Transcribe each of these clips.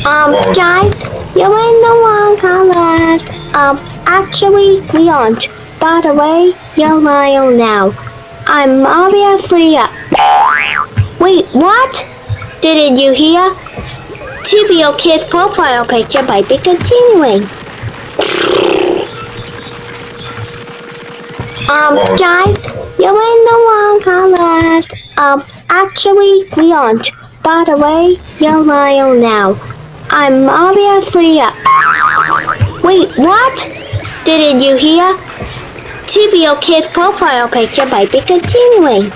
Guys, you're in the wrong colors. Actually, we aren't. By the way, you're lying now. I'm obviously Wait, what? Didn't you hear? TVO Kid's profile picture might be continuing. Guys, you're in the wrong colors. Actually, we aren't. By the way, you're lying now. I'm obviously Wait, what? Didn't you hear? TVO Kid's profile picture might be continuing.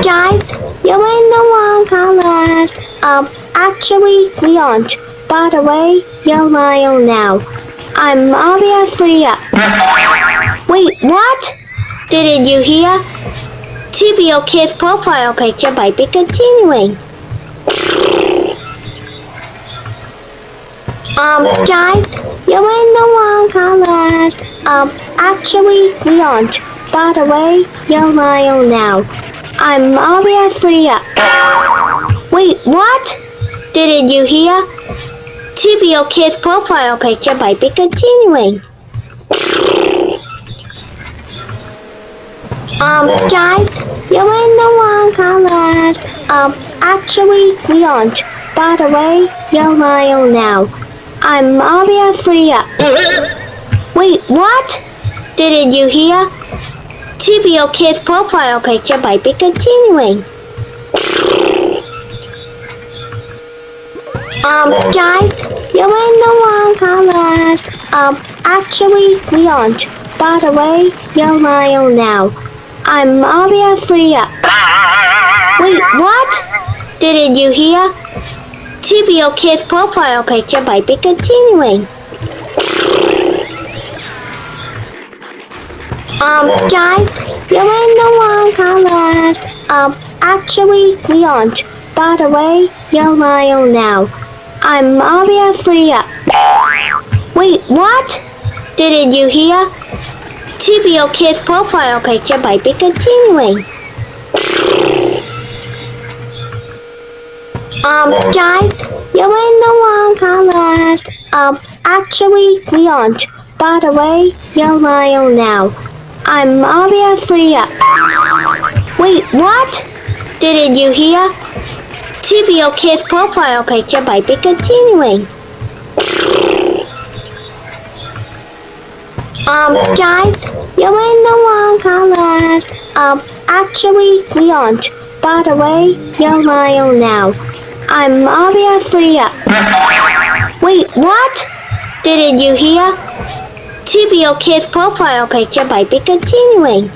Guys, you're in the wrong colors. Actually, we aren't. By the way, you're lying now. I'm obviously Wait, what? Didn't you hear? TVO Kid's profile picture might be continuing. Guys, you're in the wrong colors. Actually, we aren't. By the way, you're lying now. I'm obviously Wait, what? Didn't you hear? TVO Kid's profile picture might be continuing. Guys, you're in the wrong colors. Actually, we aren't. By the way, you're lying now. I'm obviously Wait, what? Didn't you hear? TVO Kid's profile picture might be continuing. Guys, you're in the wrong colors. Actually, we aren't. By the way, you're lying now. I'm obviously Wait, what? Didn't you hear? TVO Kid's profile picture might be continuing. Guys, you're in the wrong colors. Actually, we aren't. By the way, you're lying now. I'm obviously Wait, what? Didn't you hear? TVO Kid's profile picture might be continuing. Guys, you're in the wrong colors. Actually, we aren't. By the way, you're lying now. I'm obviously Wait, what? Didn't you hear? TVO Kid's profile picture might be continuing. Guys, you're in the wrong colors. Actually, we aren't. By the way, you're lying now. I'm obviously Wait, what? Didn't you hear? TVO Kid's profile picture might be continuing.